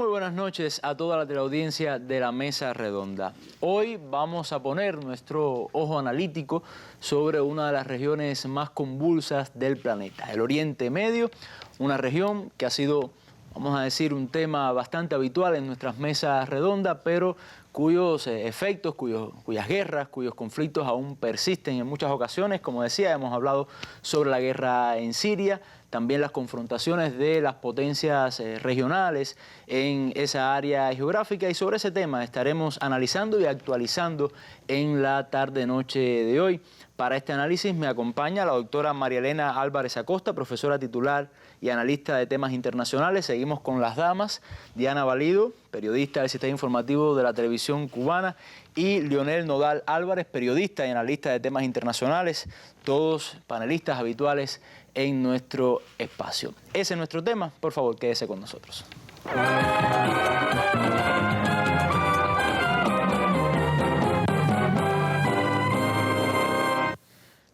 Muy buenas noches a toda la teleaudiencia de la Mesa Redonda. Hoy vamos a poner nuestro ojo analítico sobre una de las regiones más convulsas del planeta, el Oriente Medio, una región que ha sido, vamos a decir, un tema bastante habitual en nuestras mesas redondas, pero cuyos efectos, cuyas guerras, cuyos conflictos aún persisten en muchas ocasiones. Como decía, hemos hablado sobre la guerra en Siria, también las confrontaciones de las potencias regionales en esa área geográfica, y sobre ese tema estaremos analizando y actualizando en la tarde-noche de hoy. Para este análisis me acompaña la doctora María Elena Álvarez Acosta, profesora titular y analista de temas internacionales. Seguimos con las damas: Diana Valido, periodista del Sistema Informativo de la Televisión Cubana, y Leonel Nodal Álvarez, periodista y analista de temas internacionales, todos panelistas habituales en nuestro espacio. Ese es nuestro tema, por favor, quédese con nosotros.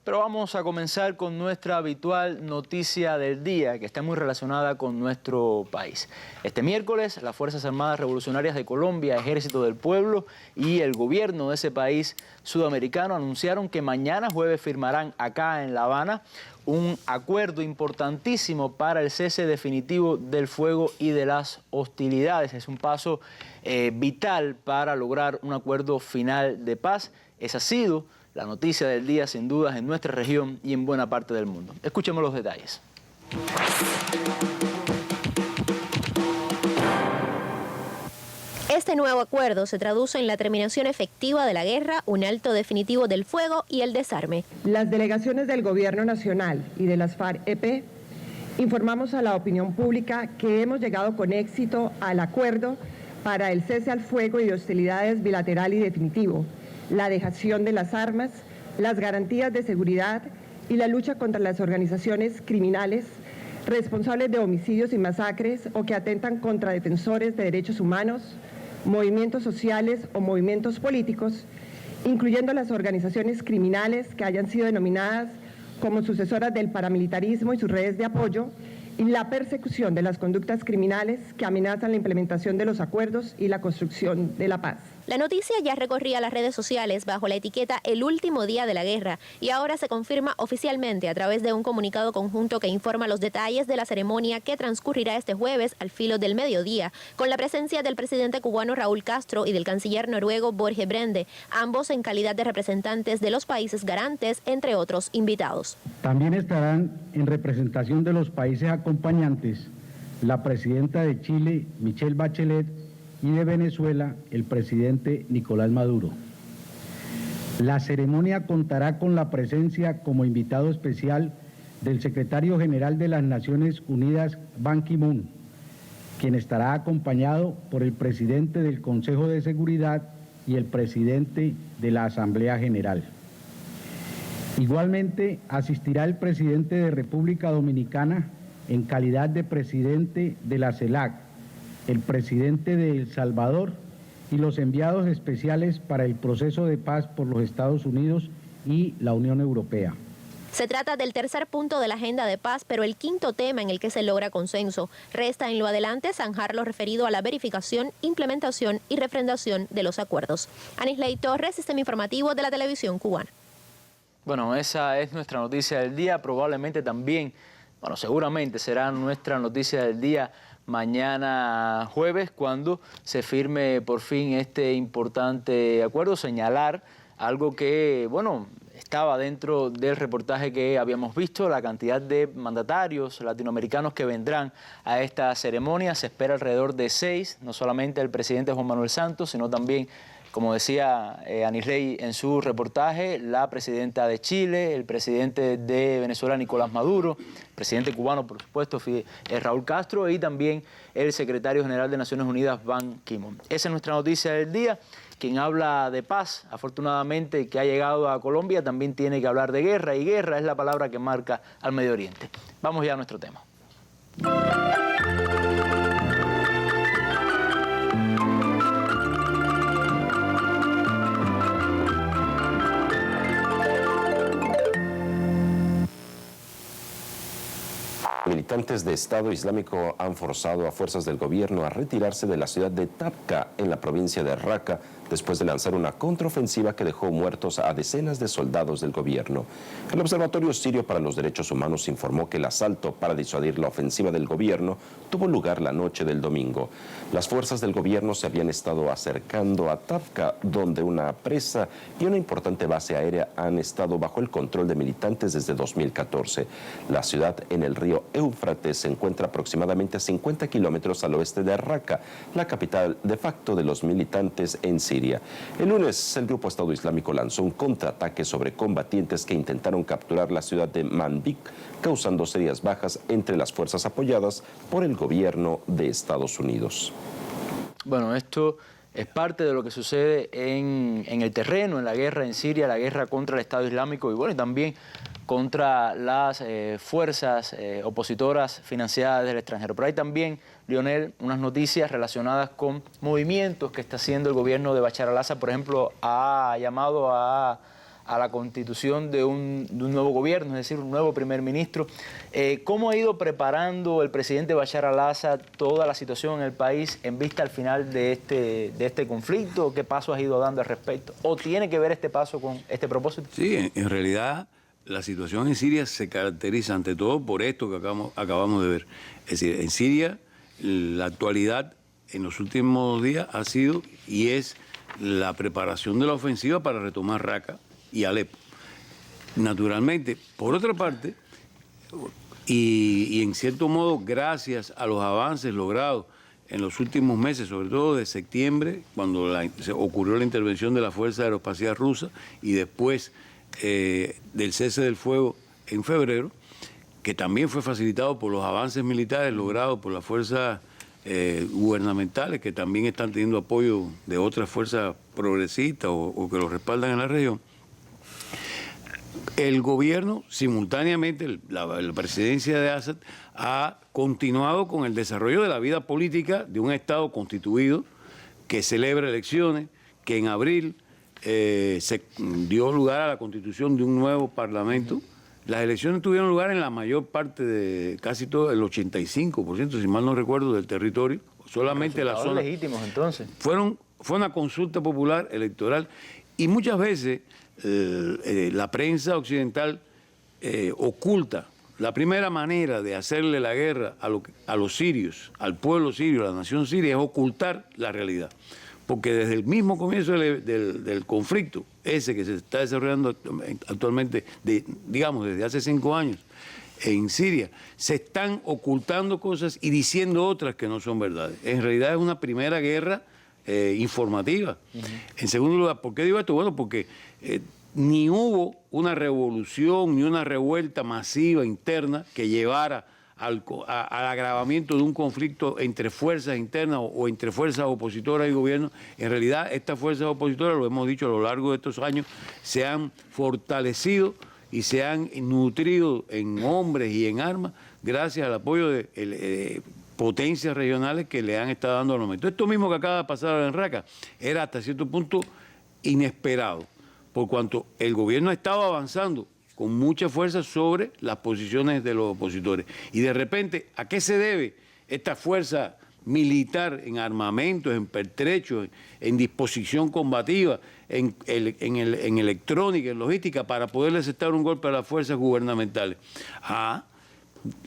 Pero vamos a comenzar con nuestra habitual noticia del día, que está muy relacionada con nuestro país. Este miércoles, las Fuerzas Armadas Revolucionarias de Colombia, Ejército del Pueblo y el gobierno de ese país sudamericano anunciaron que mañana jueves firmarán acá en La Habana un acuerdo importantísimo para el cese definitivo del fuego y de las hostilidades. Es un paso vital para lograr un acuerdo final de paz. Esa ha sido la noticia del día, sin dudas, en nuestra región y en buena parte del mundo. Escuchemos los detalles. Este nuevo acuerdo se traduce en la terminación efectiva de la guerra, un alto definitivo del fuego y el desarme. Las delegaciones del Gobierno Nacional y de las FARC-EP informamos a la opinión pública que hemos llegado con éxito al acuerdo para el cese al fuego y de hostilidades bilateral y definitivo, la dejación de las armas, las garantías de seguridad y la lucha contra las organizaciones criminales responsables de homicidios y masacres o que atentan contra defensores de derechos humanos, movimientos sociales o movimientos políticos, incluyendo las organizaciones criminales que hayan sido denominadas como sucesoras del paramilitarismo y sus redes de apoyo, y la persecución de las conductas criminales que amenazan la implementación de los acuerdos y la construcción de la paz. La noticia ya recorría las redes sociales bajo la etiqueta "El último día de la guerra", y ahora se confirma oficialmente a través de un comunicado conjunto que informa los detalles de la ceremonia que transcurrirá este jueves al filo del mediodía, con la presencia del presidente cubano Raúl Castro y del canciller noruego Borge Brende, ambos en calidad de representantes de los países garantes, entre otros invitados. También estarán en representación de los países acompañantes la presidenta de Chile, Michelle Bachelet, y de Venezuela, el presidente Nicolás Maduro. La ceremonia contará con la presencia como invitado especial del secretario general de las Naciones Unidas, Ban Ki-moon, quien estará acompañado por el presidente del Consejo de Seguridad y el presidente de la Asamblea General. Igualmente asistirá el presidente de República Dominicana en calidad de presidente de la CELAC, el presidente de El Salvador y los enviados especiales para el proceso de paz por los Estados Unidos y la Unión Europea. Se trata del tercer punto de la agenda de paz, pero el quinto tema en el que se logra consenso. Resta en lo adelante zanjar lo referido a la verificación, implementación y refrendación de los acuerdos. Anisley Torres, Sistema Informativo de la Televisión Cubana. Bueno, esa es nuestra noticia del día. Probablemente también, bueno, seguramente será nuestra noticia del día mañana jueves, cuando se firme por fin este importante acuerdo. Señalar algo que, bueno, estaba dentro del reportaje que habíamos visto: la cantidad de mandatarios latinoamericanos que vendrán a esta ceremonia. Se espera alrededor de 6, no solamente el presidente Juan Manuel Santos, sino también, como decía Anisley en su reportaje, la presidenta de Chile, el presidente de Venezuela, Nicolás Maduro, el presidente cubano, por supuesto, Raúl Castro, y también el secretario general de Naciones Unidas, Ban Ki-moon. Esa es nuestra noticia del día. Quien habla de paz, afortunadamente, que ha llegado a Colombia, también tiene que hablar de guerra, y guerra es la palabra que marca al Medio Oriente. Vamos ya a nuestro tema. Militantes jefes de Estado Islámico han forzado a fuerzas del gobierno a retirarse de la ciudad de Tabqa, en la provincia de Raqqa, después de lanzar una contraofensiva que dejó muertos a decenas de soldados del gobierno. El Observatorio Sirio para los Derechos Humanos informó que el asalto para disuadir la ofensiva del gobierno tuvo lugar la noche del domingo. Las fuerzas del gobierno se habían estado acercando a Tabqa, donde una presa y una importante base aérea han estado bajo el control de militantes desde 2014. La ciudad en el río Éufrates se encuentra aproximadamente a 50 kilómetros al oeste de Raqqa, la capital de facto de los militantes en Siria. El lunes, el grupo Estado Islámico lanzó un contraataque sobre combatientes que intentaron capturar la ciudad de Manbij, causando serias bajas entre las fuerzas apoyadas por el gobierno de Estados Unidos. Bueno, esto es parte de lo que sucede en el terreno, en la guerra en Siria, la guerra contra el Estado Islámico y bueno, y también contra las fuerzas opositoras financiadas del extranjero. Pero hay también, Lionel, unas noticias relacionadas con movimientos que está haciendo el gobierno de Bashar al-Assad. Por ejemplo, ha llamado a la constitución de un nuevo gobierno, es decir, un nuevo primer ministro. ¿Cómo ha ido preparando el presidente Bashar al-Assad toda la situación en el país en vista al final de este conflicto? ¿Qué pasos ha ido dando al respecto? ¿O tiene que ver este paso con este propósito? Sí, en realidad la situación en Siria se caracteriza ante todo por esto que acabamos de ver. Es decir, en Siria la actualidad en los últimos días ha sido y es la preparación de la ofensiva para retomar Raqqa y Alepo. Naturalmente, por otra parte, y en cierto modo gracias a los avances logrados en los últimos meses, sobre todo de septiembre, cuando ocurrió la intervención de la Fuerza Aeroespacial Rusa y después del cese del fuego en febrero, que también fue facilitado por los avances militares logrados por las fuerzas gubernamentales, que también están teniendo apoyo de otras fuerzas progresistas o que los respaldan en la región. El gobierno, simultáneamente, la presidencia de Assad ha continuado con el desarrollo de la vida política de un Estado constituido que celebra elecciones, que en abril se dio lugar a la constitución de un nuevo parlamento. Las elecciones tuvieron lugar en la mayor parte de casi todo, el 85%, si mal no recuerdo, del territorio, solamente la zona. Legítimos, entonces. Fue una consulta popular electoral y muchas veces la prensa occidental oculta. La primera manera de hacerle la guerra a los sirios, al pueblo sirio, a la nación siria, es ocultar la realidad. Porque desde el mismo comienzo del conflicto, ese que se está desarrollando actualmente, digamos, desde hace 5 años, en Siria, se están ocultando cosas y diciendo otras que no son verdades. En realidad es una primera guerra informativa. En segundo lugar, ¿por qué digo esto? Bueno, porque ni hubo una revolución ni una revuelta masiva interna que llevara al agravamiento de un conflicto entre fuerzas internas o entre fuerzas opositoras y gobierno. En realidad, estas fuerzas opositoras, lo hemos dicho a lo largo de estos años, se han fortalecido y se han nutrido en hombres y en armas gracias al apoyo de potencias regionales que le han estado dando al momento. Esto mismo que acaba de pasar en Raqqa era hasta cierto punto inesperado, por cuanto el gobierno estaba avanzando con mucha fuerza sobre las posiciones de los opositores. Y de repente, ¿a qué se debe esta fuerza militar en armamentos, en pertrechos, en disposición combativa, en electrónica, en logística, para poderle aceptar un golpe a las fuerzas gubernamentales?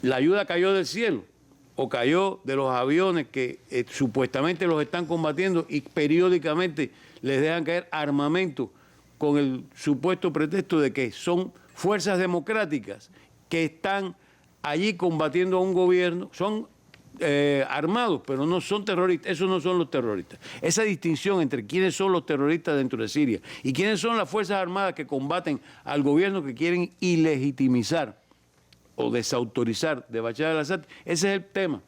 La ayuda cayó del cielo o cayó de los aviones que supuestamente los están combatiendo y periódicamente les dejan caer armamento con el supuesto pretexto de que son fuerzas democráticas que están allí combatiendo a un gobierno, son armados, pero no son terroristas. Esos no son los terroristas. Esa distinción entre quiénes son los terroristas dentro de Siria y quiénes son las fuerzas armadas que combaten al gobierno que quieren ilegitimizar o desautorizar de Bashar al-Assad, ese es el tema.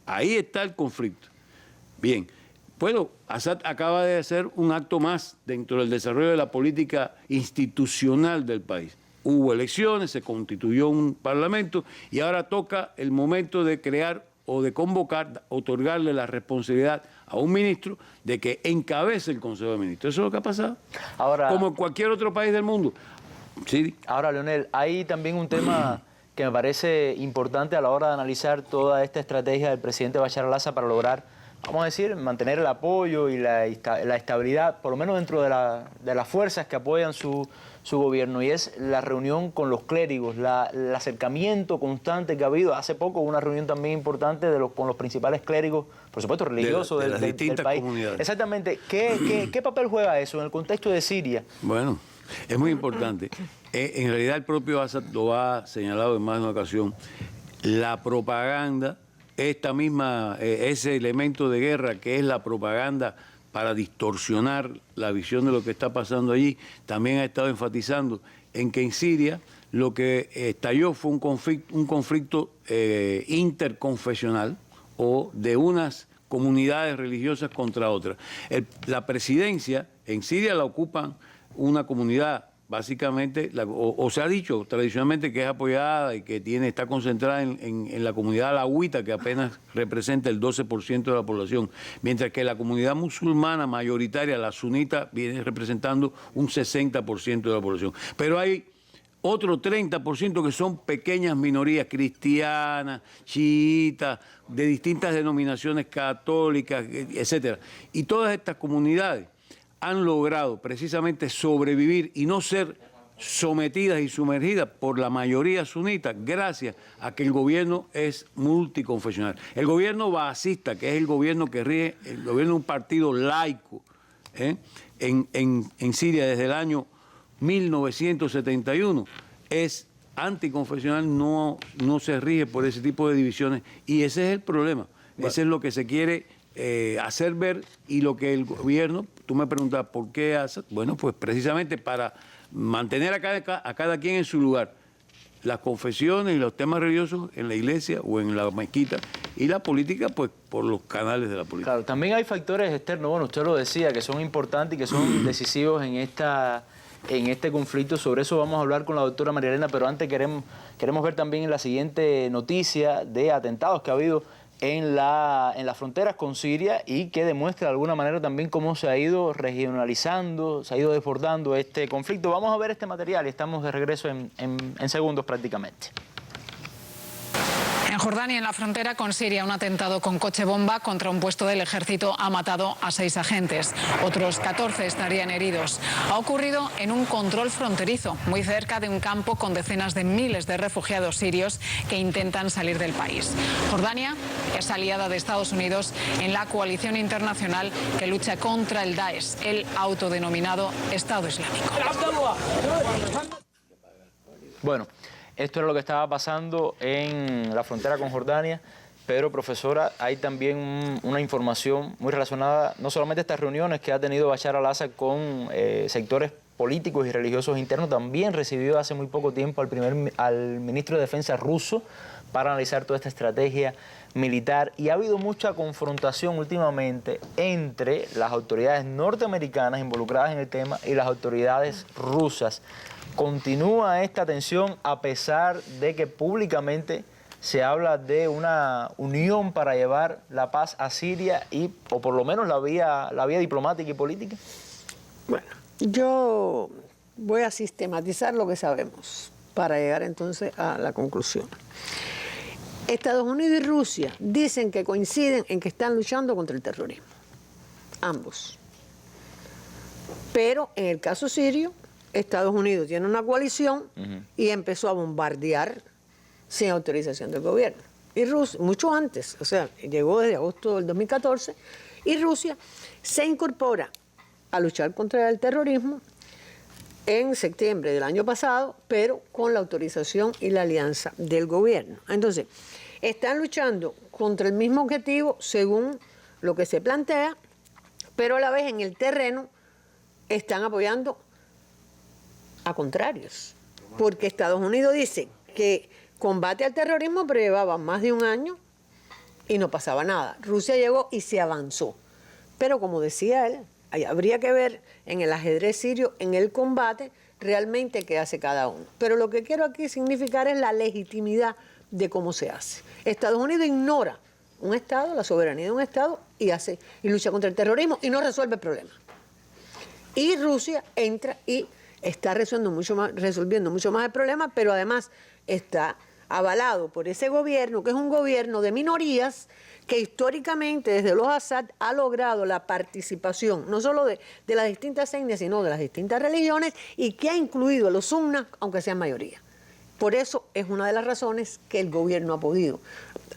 Ahí está el conflicto. Bien, bueno, Assad acaba de hacer un acto más dentro del desarrollo de la política institucional del país. Hubo elecciones, se constituyó un parlamento y ahora toca el momento de crear o de convocar, otorgarle la responsabilidad a un ministro de que encabece el Consejo de Ministros. Eso es lo que ha pasado. Ahora, como en cualquier otro país del mundo. Sí. Ahora, Leonel, hay también un tema que me parece importante a la hora de analizar toda esta estrategia del presidente Bashar al-Assad para lograr, vamos a decir, mantener el apoyo y la estabilidad, por lo menos dentro de las fuerzas que apoyan su gobierno, y es la reunión con los clérigos, el acercamiento constante que ha habido. Hace poco hubo una reunión también importante con los principales clérigos, por supuesto religiosos de las del distintas país. comunidades. Exactamente. ¿Qué papel juega eso en el contexto de Siria? Bueno, es muy importante. En realidad el propio Assad lo ha señalado en más de una ocasión. La propaganda, ese elemento de guerra que es la propaganda para distorsionar la visión de lo que está pasando allí, también ha estado enfatizando en que en Siria lo que estalló fue un conflicto interconfesional o de unas comunidades religiosas contra otras. La presidencia en Siria la ocupan una comunidad básicamente, o se ha dicho tradicionalmente que es apoyada y que está concentrada en la comunidad alawita, que apenas representa el 12% de la población, mientras que la comunidad musulmana mayoritaria, la sunita, viene representando un 60% de la población. Pero hay otro 30% que son pequeñas minorías cristianas, chiitas, de distintas denominaciones católicas, etcétera. Y todas estas comunidades han logrado precisamente sobrevivir y no ser sometidas y sumergidas por la mayoría sunita gracias a que el gobierno es multiconfesional. El gobierno baasista, que es el gobierno que rige, el gobierno de un partido laico en Siria desde el año 1971, es anticonfesional, no se rige por ese tipo de divisiones, y ese es el problema. Bueno, ese es lo que se quiere hacer ver, y lo que el gobierno, tú me preguntas por qué hace, bueno, pues precisamente para mantener a cada quien en su lugar, las confesiones y los temas religiosos en la iglesia o en la mezquita, y la política pues por los canales de la política. Claro, también hay factores externos, bueno, usted lo decía, que son importantes y que son decisivos en este conflicto. Sobre eso vamos a hablar con la doctora María Elena, pero antes queremos ver también la siguiente noticia de atentados que ha habido en las fronteras con Siria, y que demuestra de alguna manera también cómo se ha ido regionalizando, se ha ido desbordando este conflicto. Vamos a ver este material y estamos de regreso en segundos prácticamente. En Jordania, en la frontera con Siria, un atentado con coche bomba contra un puesto del ejército ha matado a 6 agentes. Otros 14 estarían heridos. Ha ocurrido en un control fronterizo, muy cerca de un campo con decenas de miles de refugiados sirios que intentan salir del país. Jordania es aliada de Estados Unidos en la coalición internacional que lucha contra el Daesh, el autodenominado Estado Islámico. Bueno, esto era lo que estaba pasando en la frontera con Jordania, pero profesora, hay también una información muy relacionada, no solamente a estas reuniones que ha tenido Bashar al-Assad con sectores políticos y religiosos internos, también recibió hace muy poco tiempo al ministro de Defensa ruso para analizar toda esta estrategia militar, y ha habido mucha confrontación últimamente entre las autoridades norteamericanas involucradas en el tema y las autoridades rusas. Continúa esta tensión a pesar de que públicamente se habla de una unión para llevar la paz a Siria, o por lo menos la vía diplomática y política. Bueno, yo voy a sistematizar lo que sabemos para llegar entonces a la conclusión. Estados Unidos y Rusia dicen que coinciden en que están luchando contra el terrorismo, ambos. Pero en el caso sirio, Estados Unidos tiene una coalición y empezó a bombardear sin autorización del gobierno. Y Rusia, mucho antes, o sea, llegó desde agosto del 2014, y Rusia se incorpora a luchar contra el terrorismo en septiembre del año pasado, pero con la autorización y la alianza del gobierno. Entonces, están luchando contra el mismo objetivo según lo que se plantea, pero a la vez en el terreno están apoyando a contrarios, porque Estados Unidos dice que combate al terrorismo, pero llevaba más de un año y no pasaba nada. Rusia llegó y se avanzó, pero como decía él, habría que ver en el ajedrez sirio, en el combate, realmente qué hace cada uno. Pero lo que quiero aquí significar es la legitimidad de cómo se hace. Estados Unidos ignora un Estado, la soberanía de un Estado, y lucha contra el terrorismo y no resuelve el problema. Y Rusia entra y está resolviendo mucho más el problema, pero además está avalado por ese gobierno, que es un gobierno de minorías, que históricamente desde los Assad ha logrado la participación no solo de las distintas etnias, sino de las distintas religiones, y que ha incluido a los sunnas, aunque sean mayoría. Por eso es una de las razones que el gobierno ha podido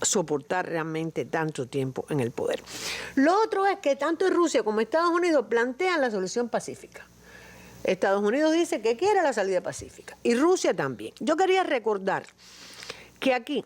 soportar realmente tanto tiempo en el poder. Lo otro es que tanto Rusia como Estados Unidos plantean la solución pacífica. Estados Unidos dice que quiere la salida pacífica y Rusia también. Yo quería recordar que aquí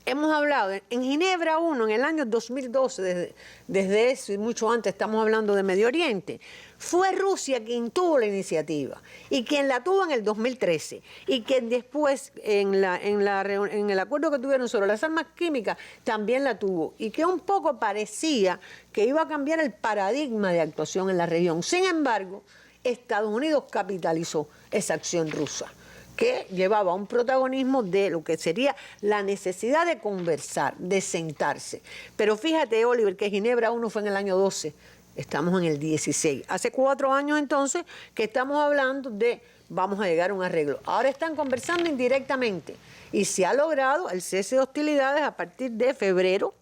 hemos hablado, en Ginebra 1, en el año 2012, desde eso y mucho antes estamos hablando de Medio Oriente, fue Rusia quien tuvo la iniciativa y quien la tuvo en el 2013 y quien después en el acuerdo que tuvieron sobre las armas químicas también la tuvo y que un poco parecía que iba a cambiar el paradigma de actuación en la región. Sin embargo, Estados Unidos capitalizó esa acción rusa, que llevaba un protagonismo de lo que sería la necesidad de conversar, de sentarse. Pero fíjate, Oliver, que Ginebra 1 fue en el año 12, estamos en el 16. Hace 4 años entonces que estamos hablando de vamos a llegar a un arreglo. Ahora están conversando indirectamente y se ha logrado el cese de hostilidades a partir de febrero.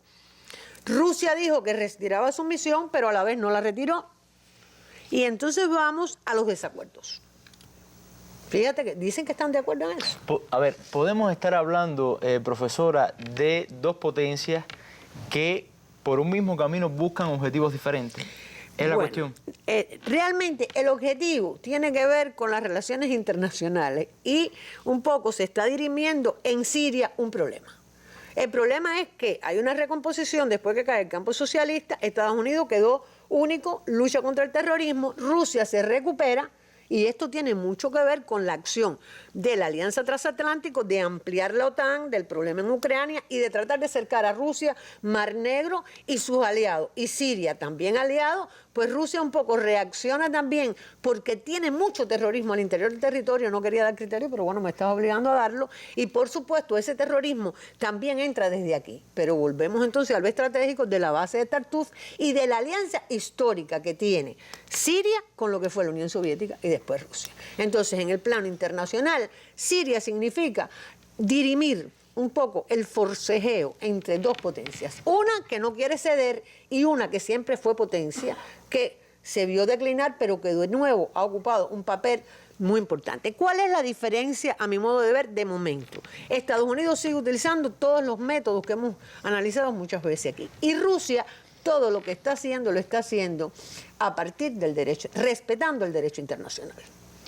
Rusia dijo que retiraba su misión, pero a la vez no la retiró. Y entonces vamos a los desacuerdos. Fíjate que dicen que están de acuerdo en eso. A ver, podemos estar hablando, profesora, de dos potencias que por un mismo camino buscan objetivos diferentes. Es la cuestión. Realmente el objetivo tiene que ver con las relaciones internacionales y un poco se está dirimiendo en Siria un problema. El problema es que hay una recomposición después que cae el campo socialista, Estados Unidos quedó único, lucha contra el terrorismo, Rusia se recupera. Y esto tiene mucho que ver con la acción de la Alianza Transatlántica, de ampliar la OTAN, del problema en Ucrania y de tratar de acercar a Rusia, Mar Negro y sus aliados. Y Siria también aliado, pues Rusia un poco reacciona también porque tiene mucho terrorismo al interior del territorio. No quería dar criterio, pero bueno, me estaba obligando a darlo. Y por supuesto, ese terrorismo también entra desde aquí. Pero volvemos entonces al ve estratégico de la base de Tartuf y de la alianza histórica que tiene Siria con lo que fue la Unión Soviética y después Rusia. Entonces, en el plano internacional, Siria significa dirimir un poco el forcejeo entre dos potencias. Una que no quiere ceder y una que siempre fue potencia, que se vio declinar, pero que de nuevo ha ocupado un papel muy importante. ¿Cuál es la diferencia, a mi modo de ver, de momento? Estados Unidos sigue utilizando todos los métodos que hemos analizado muchas veces aquí. Y Rusia, todo lo que está haciendo, lo está haciendo a partir del derecho, respetando el derecho internacional.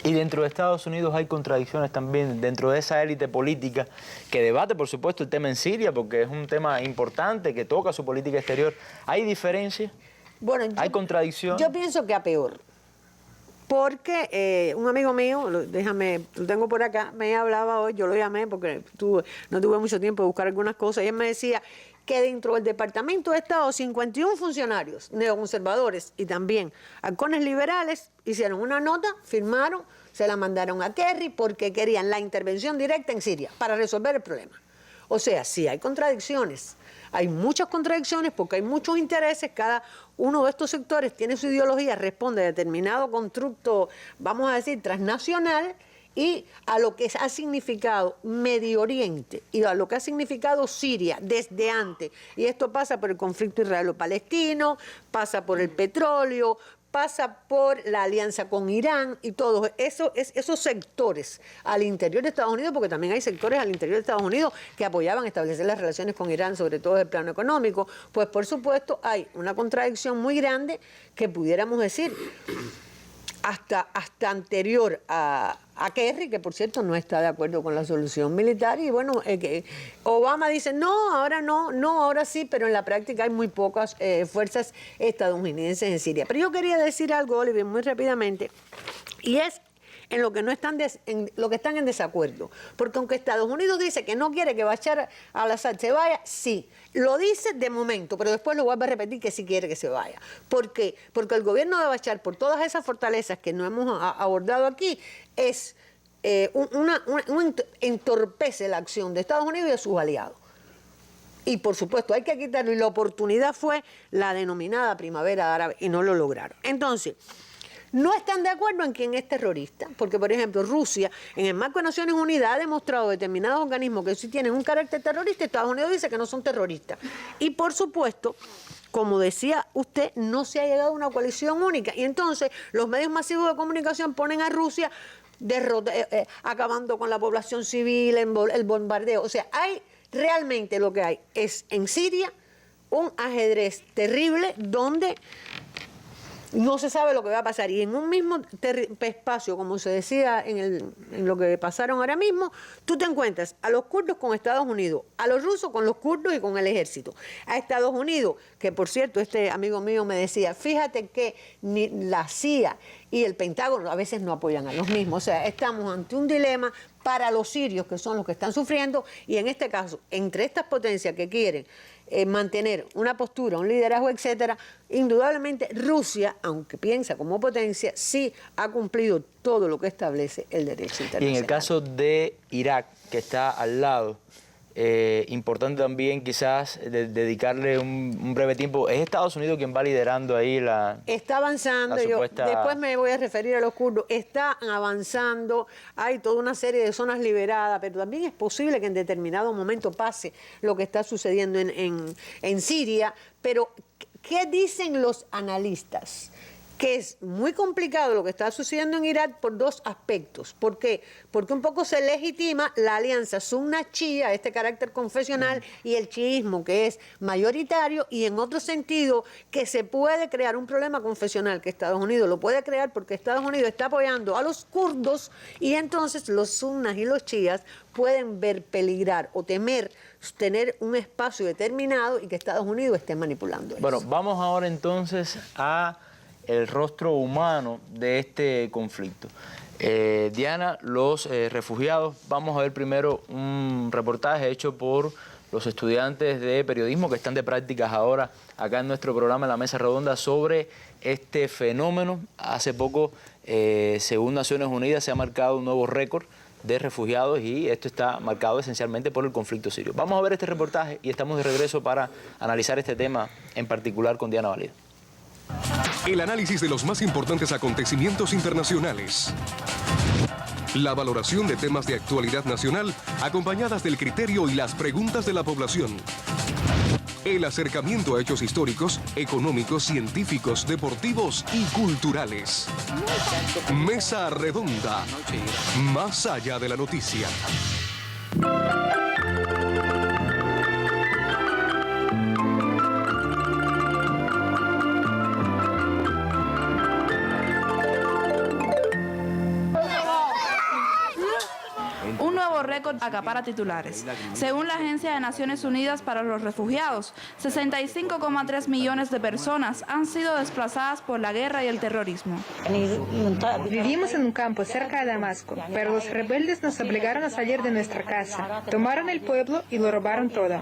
Y dentro de Estados Unidos hay contradicciones también, dentro de esa élite política que debate, por supuesto, el tema en Siria, porque es un tema importante que toca su política exterior. ¿Hay diferencias? Bueno, ¿Hay contradicciones? Yo pienso que a peor. Porque un amigo mío, lo tengo por acá, me hablaba hoy, yo lo llamé porque no tuve mucho tiempo de buscar algunas cosas, y él me decía que dentro del Departamento de Estado 51 funcionarios neoconservadores y también halcones liberales hicieron una nota, firmaron, se la mandaron a Kerry porque querían la intervención directa en Siria para resolver el problema. O sea, sí hay contradicciones, hay muchas contradicciones porque hay muchos intereses, cada uno de estos sectores tiene su ideología, responde a determinado constructo, vamos a decir, transnacional, y a lo que ha significado Medio Oriente y a lo que ha significado Siria desde antes. Y esto pasa por el conflicto israelo-palestino, pasa por el petróleo, pasa por la alianza con Irán y todos esos sectores al interior de Estados Unidos, porque también hay sectores al interior de Estados Unidos que apoyaban establecer las relaciones con Irán, sobre todo desde el plano económico, pues por supuesto hay una contradicción muy grande que pudiéramos decir hasta anterior a Kerry, que por cierto no está de acuerdo con la solución militar, y bueno, Obama dice no, ahora sí, pero en la práctica hay muy pocas fuerzas estadounidenses en Siria. Pero yo quería decir algo, Oliver, muy rápidamente, y es en lo que no están lo que están en desacuerdo, porque aunque Estados Unidos dice que no quiere que Bashar al-Assad se vaya, sí, lo dice de momento, pero después lo vuelve a repetir que sí quiere que se vaya. ¿Por qué? Porque el gobierno de Bashar, por todas esas fortalezas que no hemos abordado aquí, entorpece la acción de Estados Unidos y de sus aliados. Y por supuesto hay que quitarlo, y la oportunidad fue la denominada primavera árabe y no lo lograron. Entonces, no están de acuerdo en quién es terrorista. Porque, por ejemplo, Rusia, en el marco de Naciones Unidas, ha demostrado determinados organismos que sí tienen un carácter terrorista y Estados Unidos dice que no son terroristas. Y, por supuesto, como decía usted, no se ha llegado a una coalición única. Y entonces los medios masivos de comunicación ponen a Rusia acabando con la población civil, el bombardeo. O sea, realmente lo que hay es en Siria un ajedrez terrible donde no se sabe lo que va a pasar. Y en un mismo espacio, como se decía en lo que pasaron ahora mismo, tú te encuentras a los kurdos con Estados Unidos, a los rusos con los kurdos y con el ejército. A Estados Unidos, que por cierto, este amigo mío me decía, fíjate que ni la CIA y el Pentágono a veces no apoyan a los mismos. O sea, estamos ante un dilema para los sirios, que son los que están sufriendo, y en este caso, entre estas potencias que quieren mantener una postura, un liderazgo, etcétera, indudablemente Rusia, aunque piensa como potencia, sí ha cumplido todo lo que establece el derecho internacional. Y en el caso de Irak, que está al lado, importante también quizás dedicarle un breve tiempo. ¿Es Estados Unidos quien va liderando ahí la... Está avanzando, después me voy a referir a los kurdos, están avanzando, hay toda una serie de zonas liberadas, pero también es posible que en determinado momento pase lo que está sucediendo en Siria, pero ¿qué dicen los analistas? Que es muy complicado lo que está sucediendo en Irak por dos aspectos. ¿Por qué? Porque un poco se legitima la alianza sunna-chía, este carácter confesional, y el chiismo, que es mayoritario, y en otro sentido, que se puede crear un problema confesional, que Estados Unidos lo puede crear porque Estados Unidos está apoyando a los kurdos, y entonces los sunnas y los chiíes pueden ver peligrar o temer tener un espacio determinado y que Estados Unidos esté manipulando eso. Bueno, vamos ahora entonces a el rostro humano de este conflicto. Diana, los refugiados, vamos a ver primero un reportaje hecho por los estudiantes de periodismo que están de prácticas ahora acá en nuestro programa en la Mesa Redonda sobre este fenómeno. Hace poco, según Naciones Unidas, se ha marcado un nuevo récord de refugiados y esto está marcado esencialmente por el conflicto sirio. Vamos a ver este reportaje y estamos de regreso para analizar este tema en particular con Diana Valido. El análisis de los más importantes acontecimientos internacionales. La valoración de temas de actualidad nacional acompañadas del criterio y las preguntas de la población. El acercamiento a hechos históricos, económicos, científicos, deportivos y culturales. Mesa Redonda. Más allá de la noticia. Récord acapara titulares. Según la Agencia de Naciones Unidas para los Refugiados, 65,3 millones de personas han sido desplazadas por la guerra y el terrorismo. Vivimos en un campo cerca de Damasco, pero los rebeldes nos obligaron a salir de nuestra casa. Tomaron el pueblo y lo robaron todo.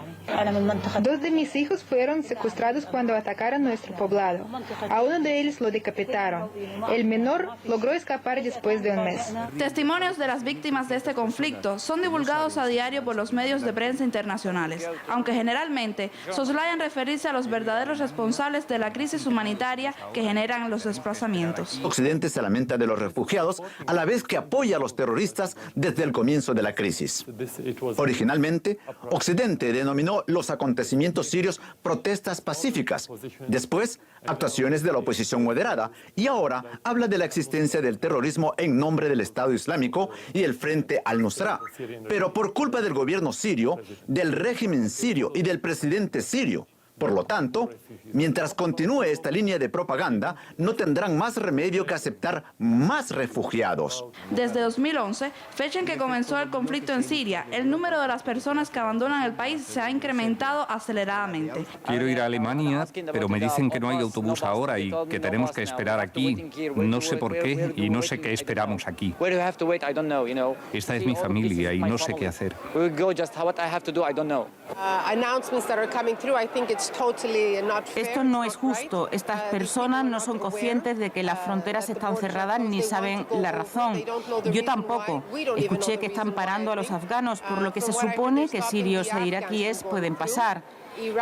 2 de mis hijos fueron secuestrados cuando atacaron nuestro poblado. A uno de ellos lo decapitaron. El menor logró escapar después de un mes. Testimonios de las víctimas de este conflicto son divulgados a diario por los medios de prensa internacionales, aunque generalmente soslayan referirse a los verdaderos responsables de la crisis humanitaria que generan los desplazamientos. Occidente se lamenta de los refugiados a la vez que apoya a los terroristas desde el comienzo de la crisis. Originalmente, Occidente denominó los acontecimientos sirios protestas pacíficas, después actuaciones de la oposición moderada y ahora habla de la existencia del terrorismo en nombre del Estado Islámico y el Frente al-Nusra. Pero por culpa del gobierno sirio, del régimen sirio y del presidente sirio. Por lo tanto, mientras continúe esta línea de propaganda, no tendrán más remedio que aceptar más refugiados. Desde 2011, fecha en que comenzó el conflicto en Siria, el número de las personas que abandonan el país se ha incrementado aceleradamente. Quiero ir a Alemania, pero me dicen que no hay autobús ahora y que tenemos que esperar aquí. No sé por qué y no sé qué esperamos aquí. Esta es mi familia y no sé qué hacer. Esto no es justo. Estas personas no son conscientes de que las fronteras están cerradas ni saben la razón. Yo tampoco. Escuché que están parando a los afganos, por lo que se supone que sirios e iraquíes pueden pasar.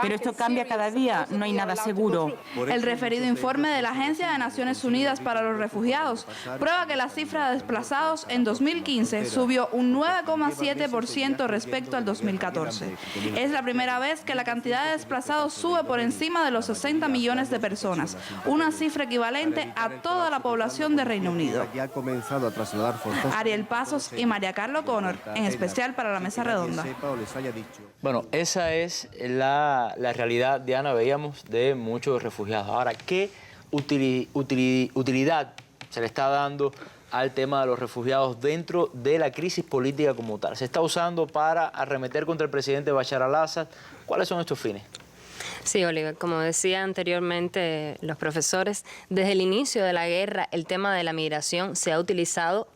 Pero esto cambia cada día, no hay nada seguro. El referido informe de la Agencia de Naciones Unidas para los Refugiados prueba que la cifra de desplazados en 2015 subió un 9,7% respecto al 2014. Es la primera vez que la cantidad de desplazados sube por encima de los 60 millones de personas, una cifra equivalente a toda la población de Reino Unido. Ariel Pasos y María Carlo Connor, en especial para la Mesa Redonda. Bueno, esa es la realidad, Diana, veíamos, de muchos refugiados. Ahora, ¿qué utilidad se le está dando al tema de los refugiados dentro de la crisis política como tal? ¿Se está usando para arremeter contra el presidente Bashar al-Assad? ¿Cuáles son estos fines? Sí, Oliver, como decía anteriormente los profesores, desde el inicio de la guerra el tema de la migración se ha utilizado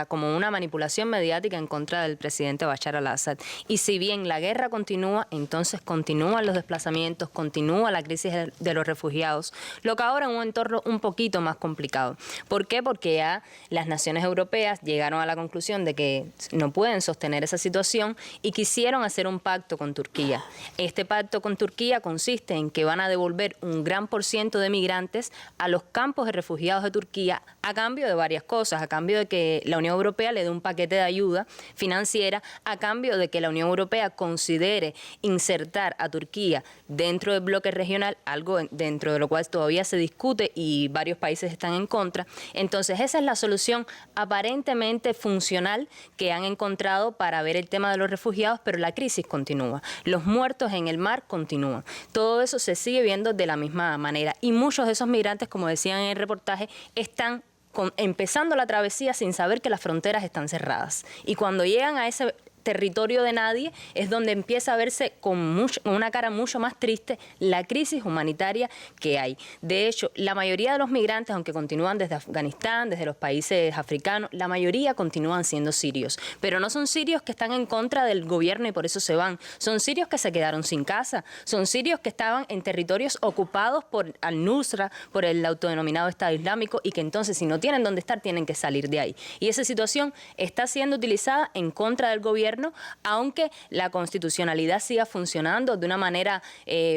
como una manipulación mediática en contra del presidente Bashar al-Assad. Y si bien la guerra continúa, entonces continúan los desplazamientos, continúa la crisis de los refugiados, lo que ahora en un entorno un poquito más complicado. ¿Por qué? Porque ya las naciones europeas llegaron a la conclusión de que no pueden sostener esa situación y quisieron hacer un pacto con Turquía. Este pacto con Turquía consiste en que van a devolver un gran % de migrantes a los campos de refugiados de Turquía a cambio de varias cosas, a cambio de que la Unión Europea le dé un paquete de ayuda financiera, a cambio de que la Unión Europea considere insertar a Turquía dentro del bloque regional, algo dentro de lo cual todavía se discute y varios países están en contra. Entonces esa es la solución aparentemente funcional que han encontrado para ver el tema de los refugiados, pero la crisis continúa. Los muertos en el mar continúan. Todo eso se sigue viendo de la misma manera y muchos de esos migrantes, como decían en el reportaje, están empezando la travesía sin saber que las fronteras están cerradas. Y cuando llegan a ese territorio de nadie es donde empieza a verse con una cara mucho más triste la crisis humanitaria que hay. De hecho, la mayoría de los migrantes, aunque continúan desde Afganistán, desde los países africanos, la mayoría continúan siendo sirios. Pero no son sirios que están en contra del gobierno y por eso se van. Son sirios que se quedaron sin casa. Son sirios que estaban en territorios ocupados por al-Nusra, por el autodenominado Estado Islámico, y que entonces, si no tienen dónde estar, tienen que salir de ahí. Y esa situación está siendo utilizada en contra del gobierno, aunque la constitucionalidad siga funcionando de una manera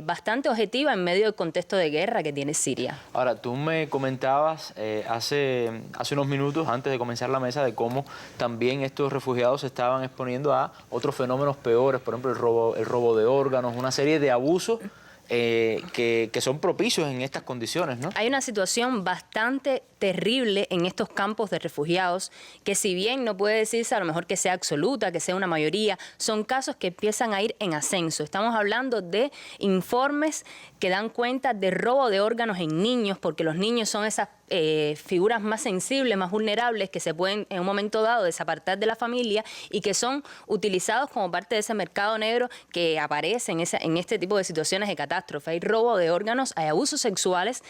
bastante objetiva en medio del contexto de guerra que tiene Siria. Ahora, tú me comentabas hace unos minutos, antes de comenzar la mesa, de cómo también estos refugiados se estaban exponiendo a otros fenómenos peores, por ejemplo, el robo de órganos, una serie de abusos que son propicios en estas condiciones, ¿no? Hay una situación bastante terrible en estos campos de refugiados que, si bien no puede decirse a lo mejor que sea absoluta, que sea una mayoría, son casos que empiezan a ir en ascenso. Estamos hablando de informes que dan cuenta de robo de órganos en niños, porque los niños son esas figuras más sensibles, más vulnerables, que se pueden en un momento dado desapartar de la familia y que son utilizados como parte de ese mercado negro que aparece en este tipo de situaciones de catástrofe. Hay robo de órganos, hay abusos sexuales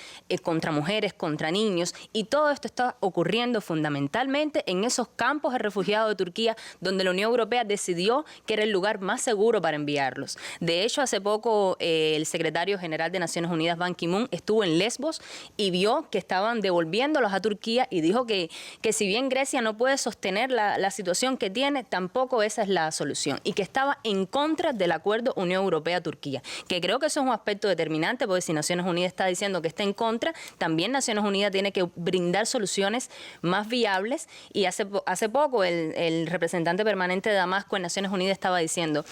contra mujeres, contra niños, y todo esto está ocurriendo fundamentalmente en esos campos de refugiados de Turquía, donde la Unión Europea decidió que era el lugar más seguro para enviarlos. De hecho, hace poco el secretario general de Naciones Unidas, Ban Ki-moon, estuvo en Lesbos y vio que estaban devolviéndolos a Turquía y dijo que si bien Grecia no puede sostener la situación que tiene, tampoco esa es la solución, y que estaba en contra del acuerdo Unión Europea-Turquía, que creo que eso es un aspecto determinante, porque si Naciones Unidas está diciendo que está en contra, también Naciones Unidas tiene que brindar soluciones más viables. Y hace poco el representante permanente de Damasco en Naciones Unidas estaba diciendo: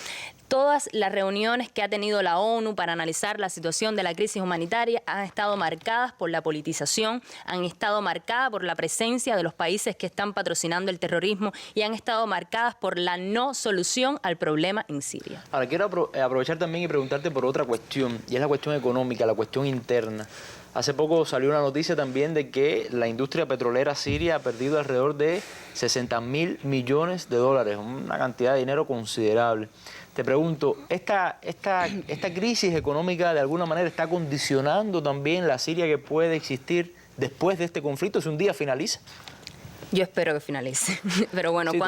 todas las reuniones que ha tenido la ONU para analizar la situación de la crisis humanitaria han estado marcadas por la politización, han estado marcadas por la presencia de los países que están patrocinando el terrorismo y han estado marcadas por la no solución al problema en Siria. Ahora, quiero aprovechar también y preguntarte por otra cuestión, y es la cuestión económica, la cuestión interna. Hace poco salió una noticia también de que la industria petrolera siria ha perdido alrededor de 60.000 millones de dólares, una cantidad de dinero considerable. Te pregunto, ¿esta crisis económica de alguna manera está condicionando también la Siria que puede existir después de este conflicto, si un día finaliza? Yo espero que finalice, pero bueno, sí,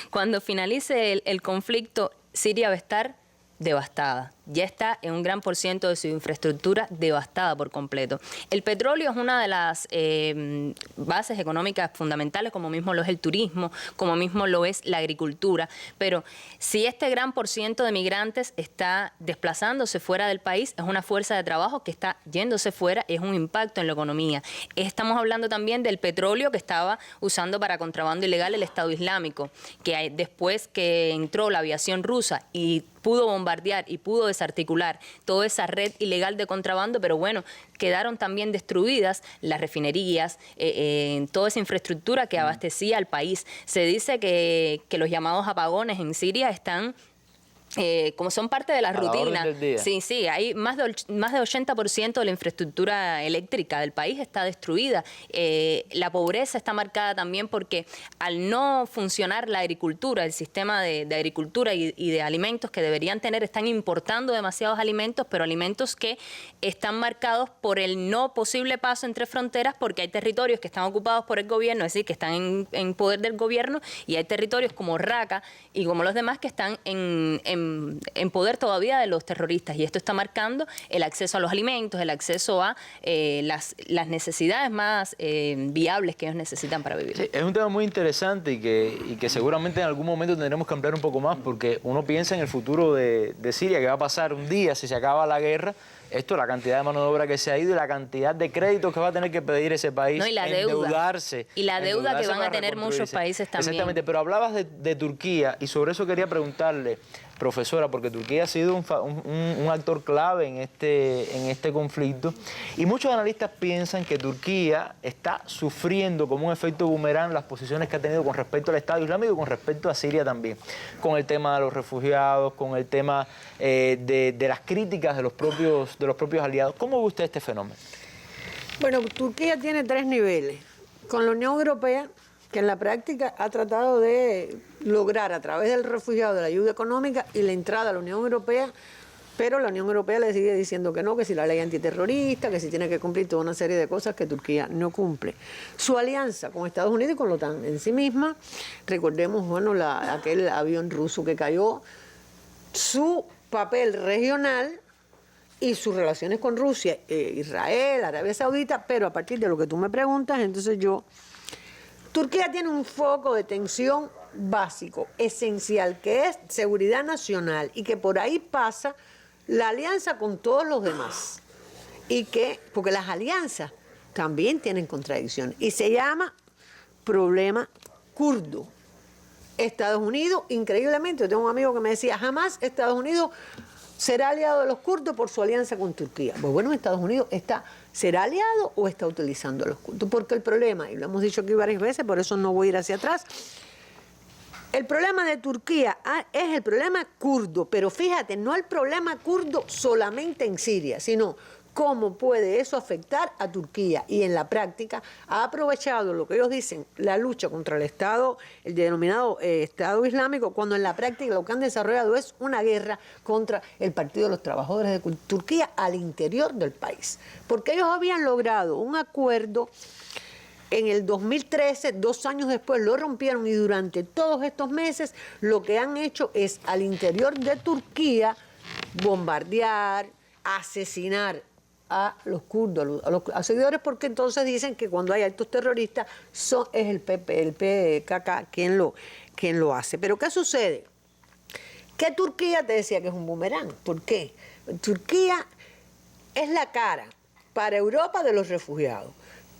cuando finalice el conflicto, Siria va a estar devastada, ya está en un gran % de su infraestructura devastada por completo. El petróleo es una de las bases económicas fundamentales, como mismo lo es el turismo, como mismo lo es la agricultura, pero si este gran % de migrantes está desplazándose fuera del país, es una fuerza de trabajo que está yéndose fuera, es un impacto en la economía. Estamos hablando también del petróleo que estaba usando para contrabando ilegal el Estado Islámico, que después que entró la aviación rusa y pudo bombardear y pudo desarticular toda esa red ilegal de contrabando, pero bueno, quedaron también destruidas las refinerías, toda esa infraestructura que abastecía al país. Se dice que los llamados apagones en Siria están como son parte de la rutina. Sí, hay más de 80% de la infraestructura eléctrica del país está destruida. La pobreza está marcada también porque al no funcionar la agricultura, el sistema de agricultura y de alimentos que deberían tener, están importando demasiados alimentos, pero alimentos que están marcados por el no posible paso entre fronteras, porque hay territorios que están ocupados por el gobierno, es decir, que están en poder del gobierno, y hay territorios como Raqqa y como los demás que están en poder todavía de los terroristas, y esto está marcando el acceso a los alimentos, el acceso a las necesidades más viables que ellos necesitan para vivir. Sí, es un tema muy interesante y que seguramente en algún momento tendremos que ampliar un poco más, porque uno piensa en el futuro de Siria, que va a pasar un día si se acaba la guerra. Esto, la cantidad de mano de obra que se ha ido y la cantidad de créditos que va a tener que pedir ese país, y la endeudarse. Y la deuda que van a tener muchos países también. Exactamente, pero hablabas de Turquía y sobre eso quería preguntarle, profesora, porque Turquía ha sido un actor clave en este conflicto, y muchos analistas piensan que Turquía está sufriendo como un efecto boomerang las posiciones que ha tenido con respecto al Estado Islámico y con respecto a Siria también, con el tema de los refugiados, con el tema de las críticas de los propios aliados. ¿Cómo ve usted este fenómeno? Bueno, Turquía tiene 3 niveles. Con la Unión Europea, que en la práctica ha tratado de lograr a través del refugiado, de la ayuda económica y la entrada a la Unión Europea, pero la Unión Europea le sigue diciendo que no, que si la ley antiterrorista, que si tiene que cumplir toda una serie de cosas que Turquía no cumple. Su alianza con Estados Unidos y con la OTAN en sí misma, recordemos, bueno, aquel avión ruso que cayó, su papel regional y sus relaciones con Rusia, Israel, Arabia Saudita, pero a partir de lo que tú me preguntas, entonces Turquía tiene un foco de tensión básico, esencial, que es seguridad nacional, y que por ahí pasa la alianza con todos los demás. Porque las alianzas también tienen contradicciones, y se llama problema kurdo. Estados Unidos, increíblemente, yo tengo un amigo que me decía, jamás Estados Unidos será aliado de los kurdos por su alianza con Turquía. Pues bueno, Estados Unidos ¿será aliado o está utilizando a los kurdos? Porque el problema, y lo hemos dicho aquí varias veces, por eso no voy a ir hacia atrás, el problema de Turquía es el problema kurdo, pero fíjate, no el problema kurdo solamente en Siria, sino cómo puede eso afectar a Turquía, y en la práctica ha aprovechado lo que ellos dicen, la lucha contra el Estado, el denominado Estado Islámico, cuando en la práctica lo que han desarrollado es una guerra contra el Partido de los Trabajadores de Turquía al interior del país, porque ellos habían logrado un acuerdo en el 2013, 2 años después lo rompieron, y durante todos estos meses lo que han hecho es al interior de Turquía bombardear, asesinar a los kurdos, a los seguidores, porque entonces dicen que cuando hay actos terroristas es el PKK quien lo hace. Pero ¿qué sucede? Que Turquía, te decía que es un boomerang. ¿Por qué? Turquía es la cara para Europa de los refugiados,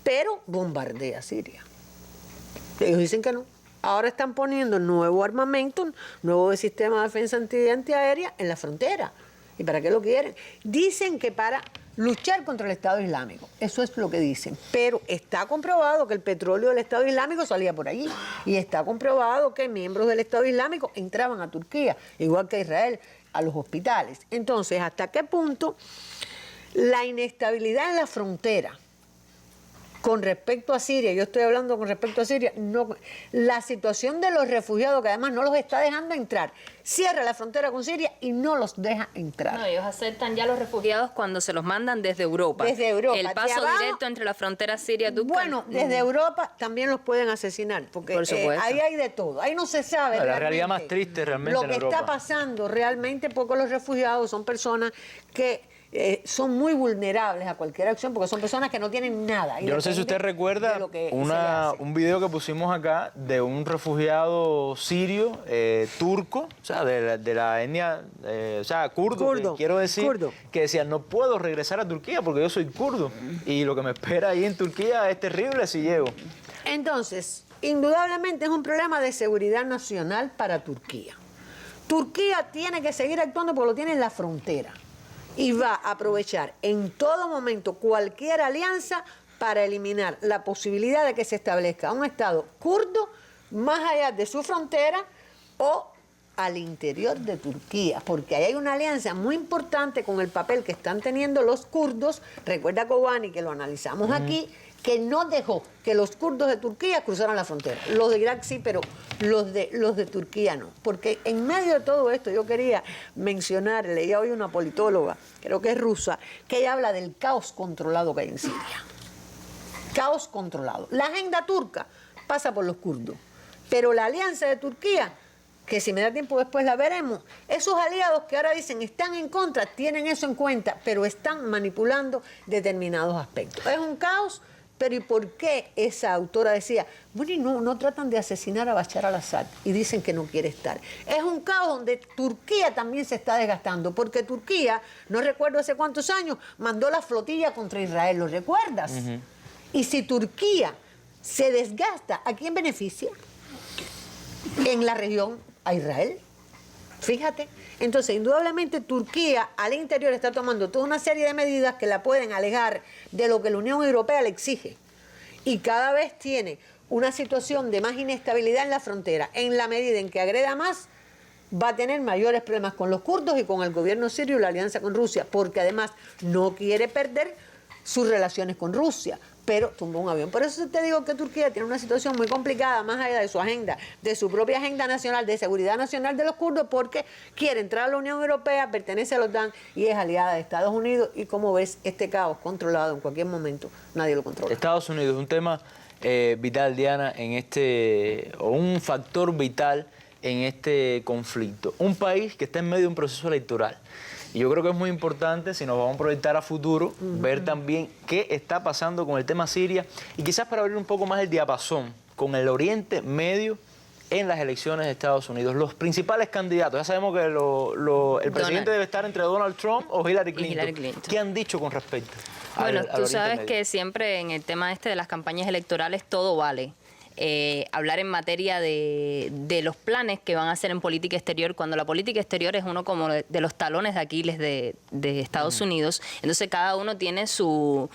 pero bombardea Siria. Ellos dicen que no. Ahora están poniendo nuevo armamento, nuevo sistema de defensa antiaérea en la frontera. ¿Y para qué lo quieren? Dicen que para luchar contra el Estado Islámico. Eso es lo que dicen. Pero está comprobado que el petróleo del Estado Islámico salía por allí. Y está comprobado que miembros del Estado Islámico entraban a Turquía, igual que a Israel, a los hospitales. Entonces, ¿hasta qué punto la inestabilidad en la frontera Con respecto a Siria, yo estoy hablando con respecto a Siria, no, la situación de los refugiados, que además no los está dejando entrar, cierra la frontera con Siria y no los deja entrar. No, ellos aceptan ya los refugiados cuando se los mandan desde Europa. Desde Europa. El paso directo entre la frontera siria-turca. Bueno, desde Europa también los pueden asesinar, porque ahí hay de todo. Ahí no se sabe la realidad más triste realmente lo en que Europa. está pasando realmente, porque los refugiados son personas que son muy vulnerables a cualquier acción, porque son personas que no tienen nada. Yo no sé si usted recuerda un video que pusimos acá de un refugiado sirio, turco, o sea, de la etnia, o sea, kurdo, quiero decir, que decía, no puedo regresar a Turquía porque yo soy kurdo y lo que me espera ahí en Turquía es terrible si llego. Entonces, indudablemente es un problema de seguridad nacional para Turquía. Turquía tiene que seguir actuando porque lo tiene en la frontera. Y va a aprovechar en todo momento cualquier alianza para eliminar la posibilidad de que se establezca un Estado kurdo más allá de su frontera o al interior de Turquía, porque ahí hay una alianza muy importante con el papel que están teniendo los kurdos. Recuerda Kobani, que lo analizamos aquí, que no dejó que los kurdos de Turquía cruzaran la frontera. Los de Irak sí, pero los de Turquía no. Porque en medio de todo esto yo quería mencionar, leía hoy una politóloga, creo que es rusa, que ella habla del caos controlado que hay en Siria. Caos controlado. La agenda turca pasa por los kurdos, pero la alianza de Turquía, que si me da tiempo después la veremos, esos aliados que ahora dicen están en contra, tienen eso en cuenta, pero están manipulando determinados aspectos. Es un caos. Pero ¿y por qué esa autora decía, bueno, y no tratan de asesinar a Bashar al-Assad y dicen que no quiere estar? Es un caos donde Turquía también se está desgastando, porque Turquía, no recuerdo hace cuántos años, mandó la flotilla contra Israel, ¿lo recuerdas? Y si Turquía se desgasta, ¿a quién beneficia? En la región, a Israel. Fíjate. Entonces, indudablemente Turquía al interior está tomando toda una serie de medidas que la pueden alejar de lo que la Unión Europea le exige. Y cada vez tiene una situación de más inestabilidad en la frontera. En la medida en que agreda más, va a tener mayores problemas con los kurdos y con el gobierno sirio y la alianza con Rusia, porque además no quiere perder sus relaciones con Rusia, pero tumbó un avión. Por eso te digo que Turquía tiene una situación muy complicada, más allá de su agenda, de su propia agenda nacional, de seguridad nacional de los kurdos, porque quiere entrar a la Unión Europea, pertenece a la OTAN y es aliada de Estados Unidos. Y como ves, este caos controlado en cualquier momento, nadie lo controla. Estados Unidos, un tema vital, Diana, o un factor vital en este conflicto. Un país que está en medio de un proceso electoral. Y yo creo que es muy importante, si nos vamos a proyectar a futuro, ver también qué está pasando con el tema Siria y quizás para abrir un poco más el diapasón con el Oriente Medio en las elecciones de Estados Unidos. Los principales candidatos, ya sabemos que el presidente debe estar entre Donald Trump o Hillary Clinton. ¿Qué han dicho con respecto al tú sabes que siempre en el tema de las campañas electorales todo vale. Hablar en materia de los planes que van a hacer en política exterior, cuando la política exterior es uno como de los talones de Aquiles de Estados Unidos, entonces cada uno tiene su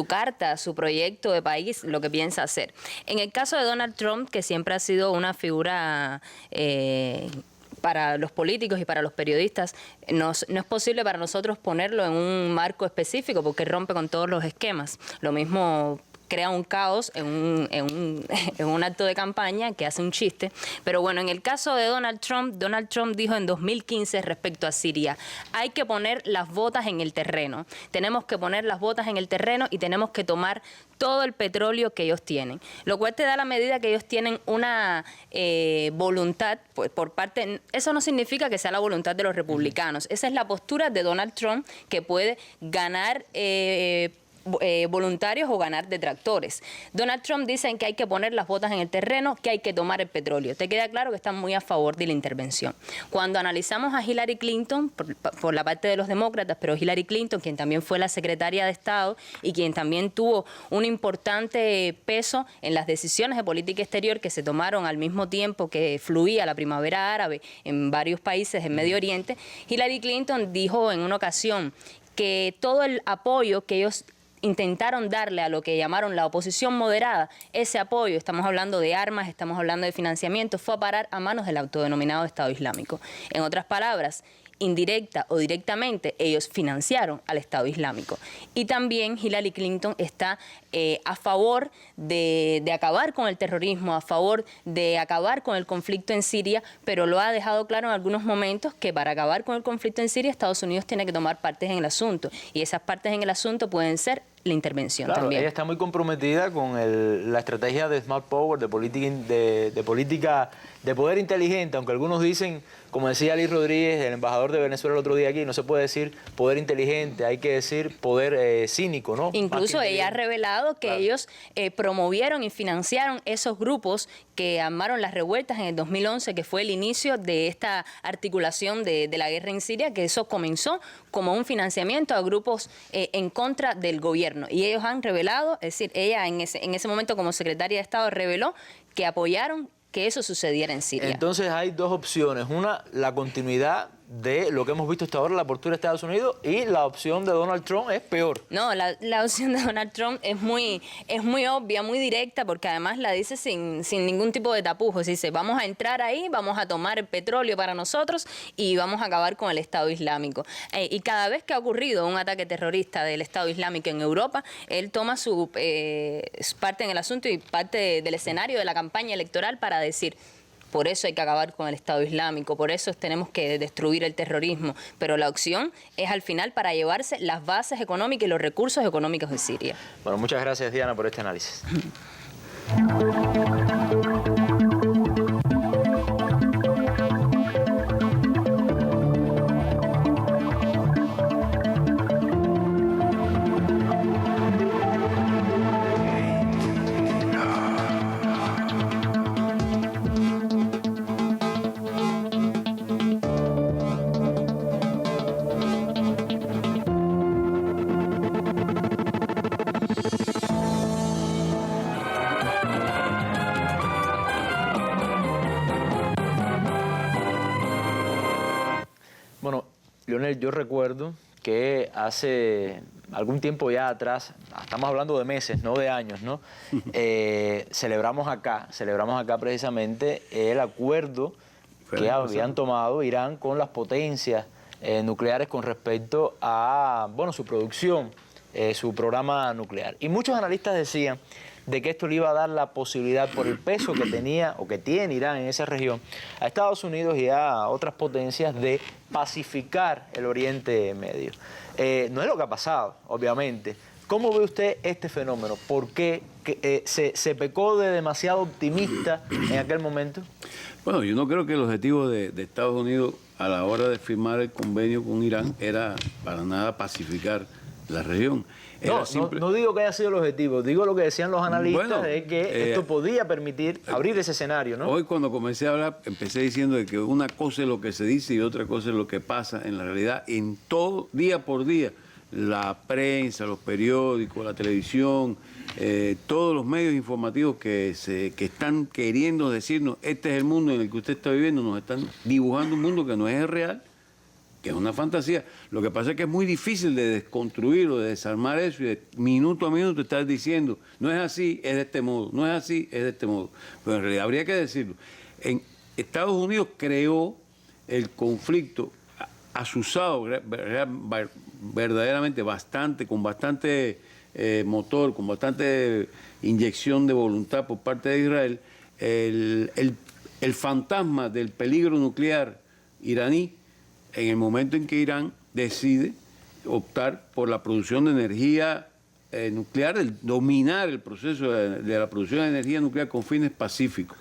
carta, su proyecto de país, lo que piensa hacer. En el caso de Donald Trump, que siempre ha sido una figura para los políticos y para los periodistas, no es posible para nosotros ponerlo en un marco específico porque rompe con todos los esquemas. Lo mismo crea un caos en un acto de campaña que hace un chiste. Pero bueno, en el caso de Donald Trump dijo en 2015 respecto a Siria, hay que poner las botas en el terreno. Tenemos que poner las botas en el terreno y tenemos que tomar todo el petróleo que ellos tienen. Lo cual te da la medida que ellos tienen una voluntad pues, por parte... Eso no significa que sea la voluntad de los republicanos. Esa es la postura de Donald Trump, que puede ganar voluntarios o ganar detractores. Donald Trump dice que hay que poner las botas en el terreno, que hay que tomar el petróleo. Te queda claro que están muy a favor de la intervención. Cuando analizamos a Hillary Clinton, por la parte de los demócratas, pero Hillary Clinton, quien también fue la secretaria de Estado y quien también tuvo un importante peso en las decisiones de política exterior que se tomaron al mismo tiempo que fluía la primavera árabe en varios países en Medio Oriente, Hillary Clinton dijo en una ocasión que todo el apoyo que ellos intentaron darle a lo que llamaron la oposición moderada, ese apoyo, estamos hablando de armas, estamos hablando de financiamiento, fue a parar a manos del autodenominado Estado Islámico. En otras palabras, indirecta o directamente, ellos financiaron al Estado Islámico. Y también Hillary Clinton está a favor de acabar con el terrorismo, a favor de acabar con el conflicto en Siria, pero lo ha dejado claro en algunos momentos que para acabar con el conflicto en Siria, Estados Unidos tiene que tomar partes en el asunto. Y esas partes en el asunto pueden ser la intervención también. Ella está muy comprometida con la estrategia de Smart Power, de política de poder inteligente, aunque algunos dicen, como decía Liz Rodríguez, el embajador de Venezuela el otro día aquí, no se puede decir poder inteligente, hay que decir poder cínico, ¿no? Incluso ella ha revelado que ellos promovieron y financiaron esos grupos que armaron las revueltas en el 2011, que fue el inicio de esta articulación de la guerra en Siria, que eso comenzó como un financiamiento a grupos en contra del gobierno. Y ellos han revelado, es decir, ella en ese momento como secretaria de Estado reveló que apoyaron que eso sucediera en Siria. Entonces hay dos opciones. Una, la continuidad de lo que hemos visto hasta ahora, la postura de Estados Unidos, y la opción de Donald Trump es peor. No, la opción de Donald Trump es muy obvia, muy directa, porque además la dice sin ningún tipo de tapujos. Dice, vamos a entrar ahí, vamos a tomar el petróleo para nosotros y vamos a acabar con el Estado Islámico. Y cada vez que ha ocurrido un ataque terrorista del Estado Islámico en Europa, él toma su parte en el asunto y parte del escenario de la campaña electoral para decir, por eso hay que acabar con el Estado Islámico, por eso tenemos que destruir el terrorismo. Pero la opción es al final para llevarse las bases económicas y los recursos económicos de Siria. Bueno, muchas gracias, Diana, por este análisis. Bueno, Leonel, yo recuerdo que hace algún tiempo ya atrás, estamos hablando de meses, no de años, ¿no? Celebramos acá precisamente el acuerdo que habían tomado Irán con las potencias nucleares con respecto a, bueno, su producción, su programa nuclear. Y muchos analistas decían de que esto le iba a dar la posibilidad, por el peso que tenía o que tiene Irán en esa región, a Estados Unidos y a otras potencias de pacificar el Oriente Medio. No es lo que ha pasado, obviamente. ¿Cómo ve usted este fenómeno? ¿Por qué se pecó de demasiado optimista en aquel momento? Bueno, yo no creo que el objetivo de Estados Unidos a la hora de firmar el convenio con Irán era para nada pacificar la región. No digo que haya sido el objetivo, digo lo que decían los analistas, de que esto podía permitir abrir ese escenario, ¿no? Hoy cuando comencé a hablar, empecé diciendo de que una cosa es lo que se dice y otra cosa es lo que pasa en la realidad, en todo, día por día. La prensa, los periódicos, la televisión, todos los medios informativos que están queriendo decirnos, este es el mundo en el que usted está viviendo, nos están dibujando un mundo que no es el real, que es una fantasía. Lo que pasa es que es muy difícil de desconstruir o de desarmar eso y de minuto a minuto estar diciendo, no es así, es de este modo, no es así, es de este modo. Pero en realidad habría que decirlo. En Estados Unidos creó el conflicto azuzado verdaderamente con bastante motor, con bastante inyección de voluntad por parte de Israel, el fantasma del peligro nuclear iraní en el momento en que Irán decide optar por la producción de energía nuclear, dominar el proceso de la producción de energía nuclear con fines pacíficos.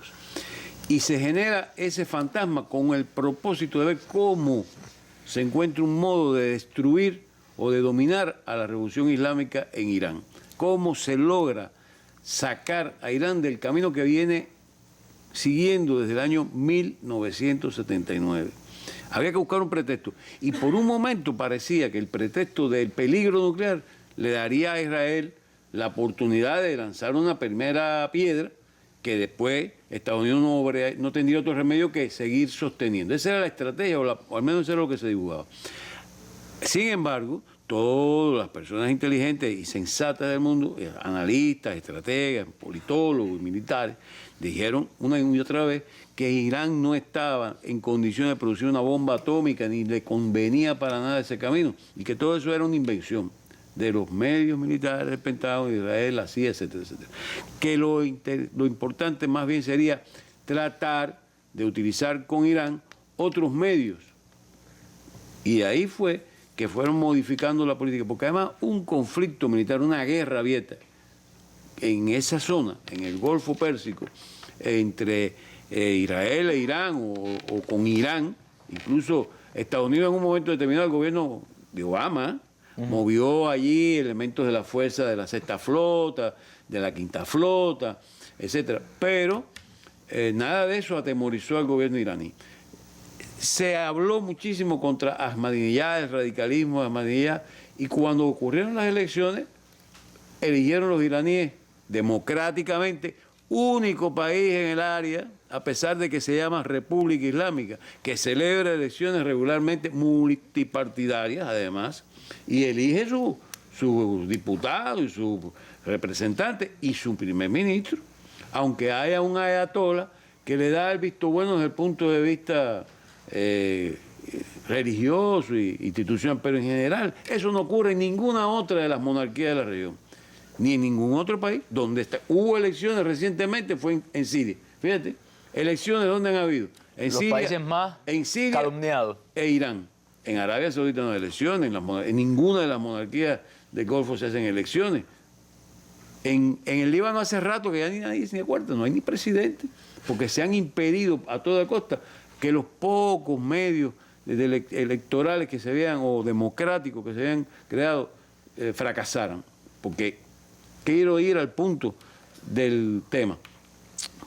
Y se genera ese fantasma con el propósito de ver cómo se encuentra un modo de destruir o de dominar a la revolución islámica en Irán. Cómo se logra sacar a Irán del camino que viene siguiendo desde el año 1979. Había que buscar un pretexto. Y por un momento parecía que el pretexto del peligro nuclear le daría a Israel la oportunidad de lanzar una primera piedra que después Estados Unidos no tendría otro remedio que seguir sosteniendo. Esa era la estrategia, o al menos eso era lo que se dibujaba. Sin embargo, todas las personas inteligentes y sensatas del mundo, analistas, estrategas, politólogos y militares, dijeron una y otra vez que Irán no estaba en condiciones de producir una bomba atómica ni le convenía para nada ese camino y que todo eso era una invención de los medios militares del Pentágono, de Israel, la CIA, etcétera, etcétera. Que lo importante más bien sería tratar de utilizar con Irán otros medios. Y ahí fue que fueron modificando la política, porque además un conflicto militar, una guerra abierta en esa zona, en el Golfo Pérsico, entre Israel e Irán o con Irán, incluso Estados Unidos en un momento determinado, el gobierno de Obama, movió allí elementos de la fuerza de la Sexta Flota, de la Quinta Flota, etcétera. Pero nada de eso atemorizó al gobierno iraní. Se habló muchísimo contra Ahmadinejad, el radicalismo de Ahmadinejad, y cuando ocurrieron las elecciones, eligieron los iraníes democráticamente, único país en el área, a pesar de que se llama República Islámica, que celebra elecciones regularmente multipartidarias, además, y elige su diputado y su representante y su primer ministro, aunque haya un ayatollah que le da el visto bueno desde el punto de vista religioso e institucional, pero en general eso no ocurre en ninguna otra de las monarquías de la región, ni en ningún otro país. Donde hubo elecciones recientemente fue en Siria. Fíjate, elecciones donde han habido. En los Siria, países más en Siria calumniados. E Irán. En Arabia Saudita no hay elecciones, en ninguna de las monarquías del Golfo se hacen elecciones. En el Líbano hace rato que ya ni nadie se acuerda, no hay ni presidente, porque se han impedido a toda costa que los pocos medios electorales que se vean o democráticos que se habían creado fracasaran. Porque quiero ir al punto del tema.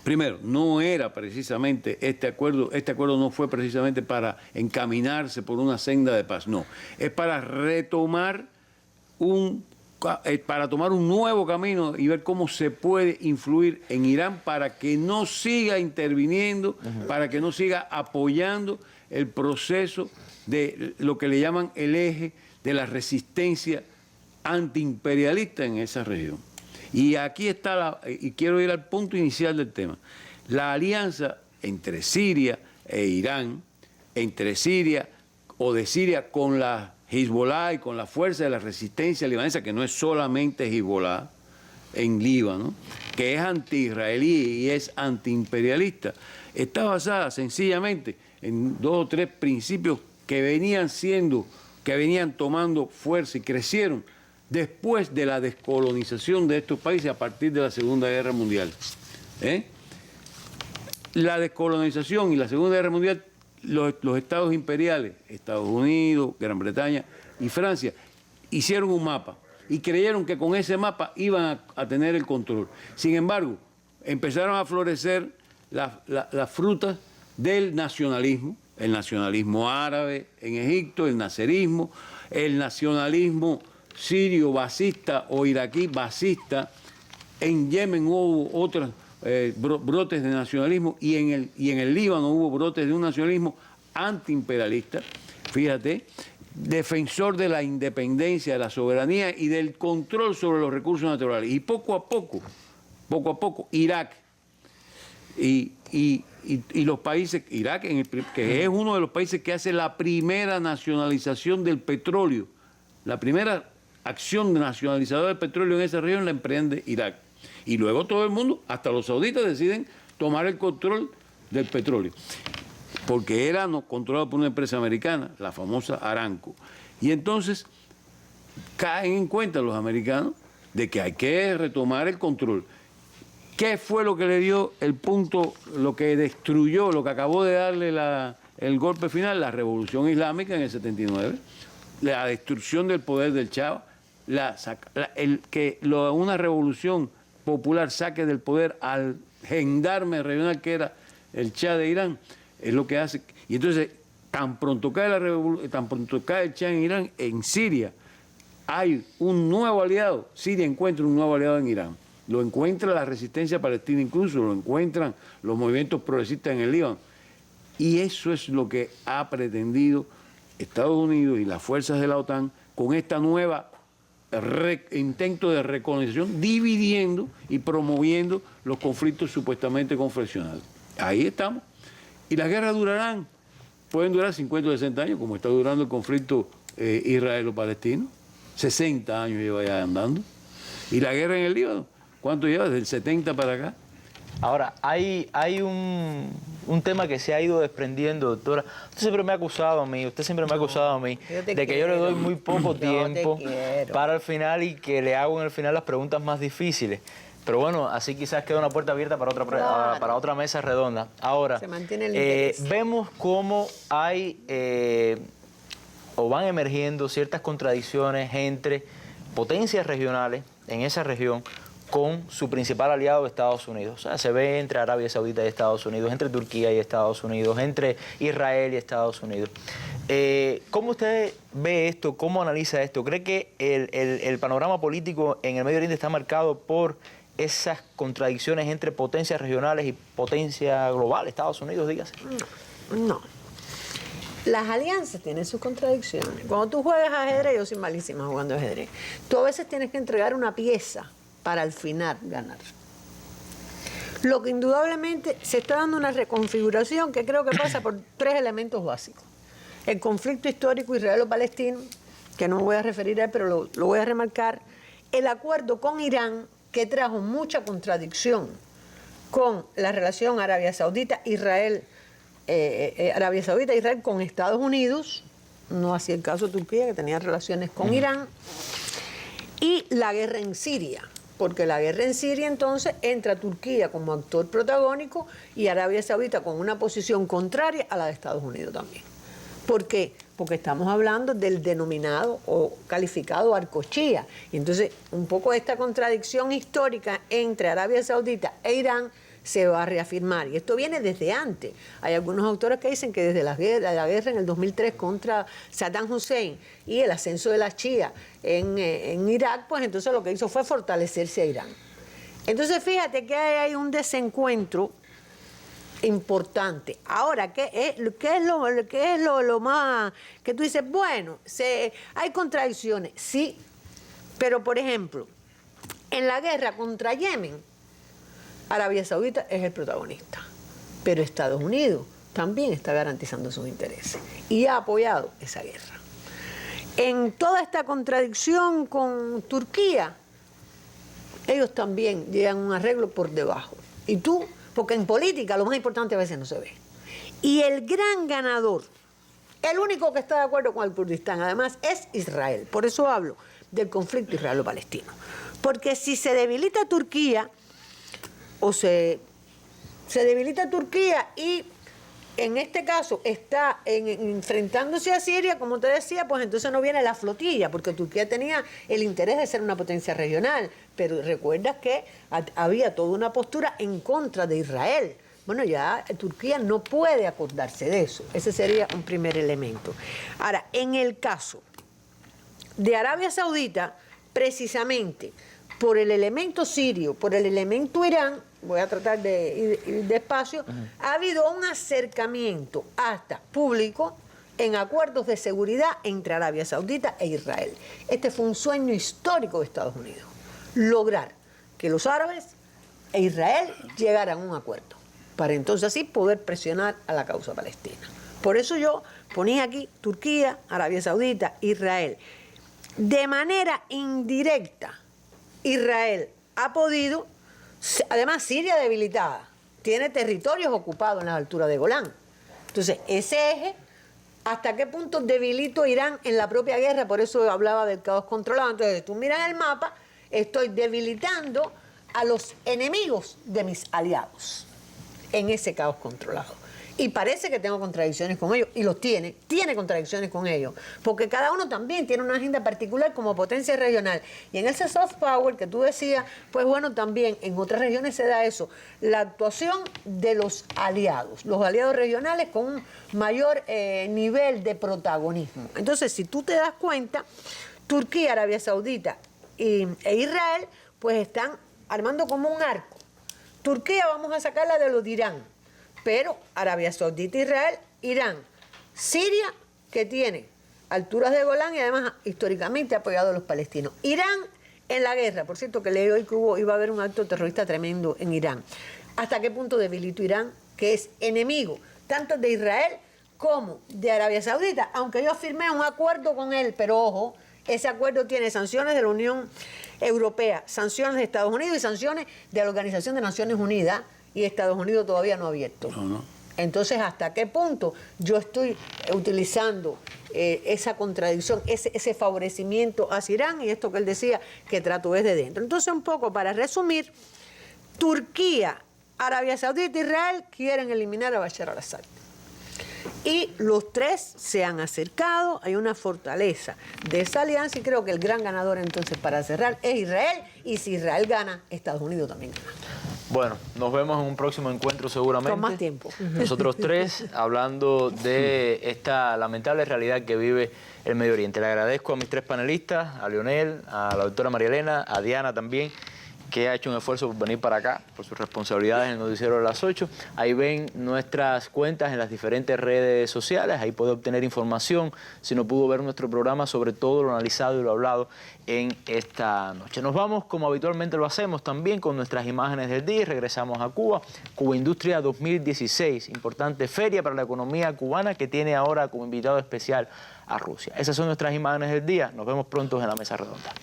Primero, no era precisamente este acuerdo no fue precisamente para encaminarse por una senda de paz, no. Es para retomar para tomar un nuevo camino y ver cómo se puede influir en Irán para que no siga interviniendo, para que no siga apoyando el proceso de lo que le llaman el eje de la resistencia antiimperialista en esa región. Y aquí está, y quiero ir al punto inicial del tema, la alianza entre Siria e Irán, entre Siria o de Siria con la Hezbollah y con la fuerza de la resistencia libanesa, que no es solamente Hezbollah en Líbano, que es anti-israelí y es antiimperialista, está basada sencillamente en 2 o 3 principios que venían tomando fuerza y crecieron después de la descolonización de estos países a partir de la Segunda Guerra Mundial. La descolonización y la Segunda Guerra Mundial, los estados imperiales, Estados Unidos, Gran Bretaña y Francia, hicieron un mapa y creyeron que con ese mapa iban a tener el control. Sin embargo, empezaron a florecer las frutas del nacionalismo, el nacionalismo árabe en Egipto, el naserismo, el nacionalismo sirio basista o iraquí basista. En Yemen hubo otros brotes de nacionalismo y en el Líbano hubo brotes de un nacionalismo antiimperialista, fíjate, defensor de la independencia, de la soberanía y del control sobre los recursos naturales. Y poco a poco, Irak y los países, Irak, que es uno de los países que hace la primera nacionalización del petróleo, la primera acción nacionalizadora del petróleo en esa región la emprende Irak. Y luego todo el mundo, hasta los sauditas, deciden tomar el control del petróleo, porque era controlado por una empresa americana, la famosa Aramco. Y entonces caen en cuenta los americanos de que hay que retomar el control. ¿Qué fue lo que le dio el punto, lo que destruyó, lo que acabó de darle el golpe final? La revolución islámica en el 79, la destrucción del poder del Shah, una revolución popular saque del poder al gendarme regional que era el Shah de Irán, es lo que hace. Y entonces, tan pronto cae el Shah en Irán, en Siria hay un nuevo aliado. Siria encuentra un nuevo aliado en Irán. Lo encuentra la resistencia palestina, incluso lo encuentran los movimientos progresistas en el Líbano. Y eso es lo que ha pretendido Estados Unidos y las fuerzas de la OTAN con esta nueva intento de reconciliación, dividiendo y promoviendo los conflictos supuestamente confesionales. Ahí estamos. Y las guerras durarán, pueden durar 50 o 60 años, como está durando el conflicto israelo-palestino. 60 años lleva ya andando. Y la guerra en el Líbano, ¿cuánto lleva? Desde el 70 para acá. Ahora, hay un tema que se ha ido desprendiendo, doctora. Usted siempre me ha acusado a mí, de que yo le doy muy poco tiempo para el final y que le hago en el final las preguntas más difíciles. Pero bueno, así quizás queda una puerta abierta para otra mesa redonda. Ahora, vemos cómo hay o van emergiendo ciertas contradicciones entre potencias regionales en esa región con su principal aliado, Estados Unidos. O sea, se ve entre Arabia Saudita y Estados Unidos, entre Turquía y Estados Unidos, entre Israel y Estados Unidos. ¿Cómo usted ve esto? ¿Cómo analiza esto? ¿Cree que el panorama político en el Medio Oriente está marcado por esas contradicciones entre potencias regionales y potencia global, Estados Unidos, dígase? No. Las alianzas tienen sus contradicciones. Cuando tú juegas ajedrez, yo soy malísima jugando ajedrez, tú a veces tienes que entregar una pieza para al final ganar. Lo que indudablemente se está dando una reconfiguración que creo que pasa por 3 elementos básicos. El conflicto histórico israelo-palestino, que no me voy a referir a él, pero lo voy a remarcar. El acuerdo con Irán, que trajo mucha contradicción con la relación Arabia Saudita-Israel con Estados Unidos, no así el caso de Turquía, que tenía relaciones con Irán, y la guerra en Siria. Porque la guerra en Siria entonces entra Turquía como actor protagónico y Arabia Saudita con una posición contraria a la de Estados Unidos también. ¿Por qué? Porque estamos hablando del denominado o calificado arco chía. Y entonces un poco esta contradicción histórica entre Arabia Saudita e Irán se va a reafirmar. Y esto viene desde antes. Hay algunos autores que dicen que desde la guerra en el 2003 contra Saddam Hussein y el ascenso de la Shia en Irak, pues entonces lo que hizo fue fortalecerse a Irán. Entonces fíjate que hay un desencuentro importante. Ahora, ¿qué es lo más que tú dices? Bueno, hay contradicciones, sí, pero por ejemplo, en la guerra contra Yemen, Arabia Saudita es el protagonista, pero Estados Unidos también está garantizando sus intereses y ha apoyado esa guerra. En toda esta contradicción con Turquía, ellos también llegan a un arreglo por debajo. Y tú, porque en política lo más importante a veces no se ve. Y el gran ganador, el único que está de acuerdo con el Kurdistán, además, es Israel. Por eso hablo del conflicto israelo-palestino. Porque si se debilita Turquía, o se debilita Turquía y en este caso está enfrentándose a Siria, como te decía, pues entonces no viene la flotilla, porque Turquía tenía el interés de ser una potencia regional, pero recuerdas que había toda una postura en contra de Israel. Bueno, ya Turquía no puede acordarse de eso. Ese sería un primer elemento. Ahora, en el caso de Arabia Saudita, precisamente por el elemento sirio, por el elemento Irán, voy a tratar de ir despacio, ha habido un acercamiento hasta público en acuerdos de seguridad entre Arabia Saudita e Israel. Este fue un sueño histórico de Estados Unidos, lograr que los árabes e Israel llegaran a un acuerdo, para entonces así poder presionar a la causa palestina. Por eso yo ponía aquí Turquía, Arabia Saudita, Israel. De manera indirecta, Israel ha podido, además Siria debilitada, tiene territorios ocupados en las alturas de Golán. Entonces, ese eje, ¿hasta qué punto debilito Irán en la propia guerra? Por eso hablaba del caos controlado. Entonces, tú miras el mapa, estoy debilitando a los enemigos de mis aliados en ese caos controlado. Y parece que tengo contradicciones con ellos, y los tiene contradicciones con ellos, porque cada uno también tiene una agenda particular como potencia regional. Y en ese soft power que tú decías, pues bueno, también en otras regiones se da eso, la actuación de los aliados regionales con un mayor nivel de protagonismo. Entonces, si tú te das cuenta, Turquía, Arabia Saudita e Israel, pues están armando como un arco. Turquía vamos a sacarla de lo de Irán, pero Arabia Saudita, Israel, Irán, Siria, que tiene alturas de Golán y además históricamente ha apoyado a los palestinos. Irán en la guerra, por cierto que leí hoy que iba a haber un acto terrorista tremendo en Irán. ¿Hasta qué punto debilitó Irán, que es enemigo tanto de Israel como de Arabia Saudita? Aunque yo firmé un acuerdo con él, pero ojo, ese acuerdo tiene sanciones de la Unión Europea, sanciones de Estados Unidos y sanciones de la Organización de Naciones Unidas, y Estados Unidos todavía no ha abierto. Entonces, ¿hasta qué punto yo estoy utilizando esa contradicción, ese favorecimiento hacia Irán? Y esto que él decía, que trato es de dentro. Entonces, un poco para resumir, Turquía, Arabia Saudita e Israel quieren eliminar a Bashar al-Assad. Y los tres se han acercado, hay una fortaleza de esa alianza y creo que el gran ganador entonces para cerrar es Israel, y si Israel gana, Estados Unidos también gana. Bueno, nos vemos en un próximo encuentro seguramente. Con más tiempo. Nosotros tres hablando de esta lamentable realidad que vive el Medio Oriente. Le agradezco a mis tres panelistas, a Leonel, a la doctora María Elena, a Diana también, que ha hecho un esfuerzo por venir para acá, por sus responsabilidades en el noticiero de las 8. Ahí ven nuestras cuentas en las diferentes redes sociales, ahí puede obtener información, si no pudo ver nuestro programa, sobre todo lo analizado y lo hablado en esta noche. Nos vamos, como habitualmente lo hacemos, también con nuestras imágenes del día y regresamos a Cuba. Cuba Industria 2016, importante feria para la economía cubana que tiene ahora como invitado especial a Rusia. Esas son nuestras imágenes del día. Nos vemos pronto en la mesa redonda.